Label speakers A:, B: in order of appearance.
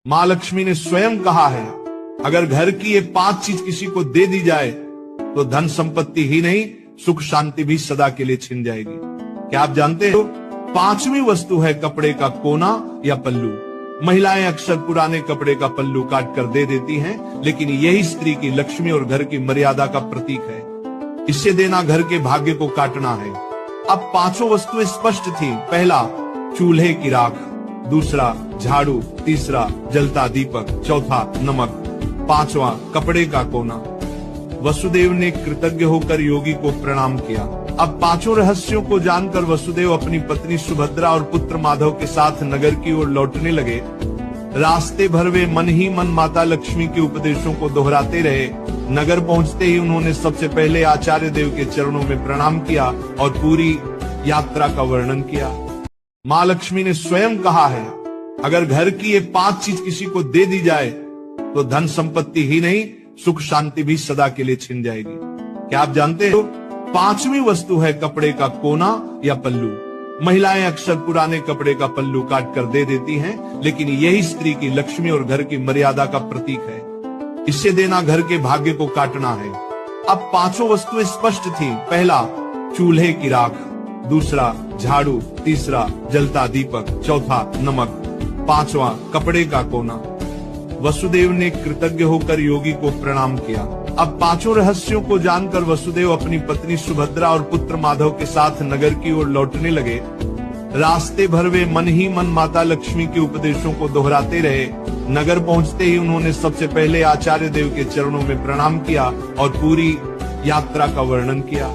A: माँ लक्ष्मी ने स्वयं कहा है, अगर घर की ये 5 चीज किसी को दे दी जाए तो धन संपत्ति ही नहीं सुख शांति भी सदा के लिए छिन जाएगी। क्या आप जानते हो 5वीं वस्तु है कपड़े का कोना या पल्लू। महिलाएं अक्सर पुराने कपड़े का पल्लू काट कर दे देती हैं, लेकिन यही स्त्री की लक्ष्मी और घर की मर्यादा का प्रतीक है। इससे देना घर के भाग्य को काटना है। अब 5 वस्तुएं स्पष्ट थी। पहला, चूल्हे की राख। दूसरा, झाड़ू। तीसरा, जलता दीपक। चौथा, नमक। 5वां, कपड़े का कोना। वसुदेव ने कृतज्ञ होकर योगी को प्रणाम किया। अब 5 रहस्यों को जानकर वसुदेव अपनी पत्नी सुभद्रा और पुत्र माधव के साथ नगर की ओर लौटने लगे। रास्ते भर वे मन ही मन माता लक्ष्मी के उपदेशों को दोहराते रहे। नगर पहुंचते ही उन्होंने सबसे पहले आचार्य देव के चरणों में प्रणाम किया और पूरी यात्रा का वर्णन किया। माँ लक्ष्मी ने स्वयं कहा है, अगर घर की ये 5 चीज किसी को दे दी जाए तो धन संपत्ति ही नहीं सुख शांति भी सदा के लिए छिन जाएगी। क्या आप जानते हो 5वीं वस्तु है कपड़े का कोना या पल्लू। महिलाएं अक्सर पुराने कपड़े का पल्लू काट कर दे देती हैं, लेकिन यही स्त्री की लक्ष्मी और घर की मर्यादा का प्रतीक है। इससे देना घर के भाग्य को काटना है। अब 5 वस्तुएं स्पष्ट थी। पहला, चूल्हे की राख। दूसरा, झाड़ू। तीसरा, जलता दीपक। चौथा, नमक। 5वां, कपड़े का कोना। वसुदेव ने कृतज्ञ होकर योगी को प्रणाम किया। अब 5 रहस्यों को जानकर वसुदेव अपनी पत्नी सुभद्रा और पुत्र माधव के साथ नगर की ओर लौटने लगे। रास्ते भर वे मन ही मन माता लक्ष्मी के उपदेशों को दोहराते रहे। नगर पहुंचते ही उन्होंने सबसे पहले आचार्य देव के चरणों में प्रणाम किया और पूरी यात्रा का वर्णन किया।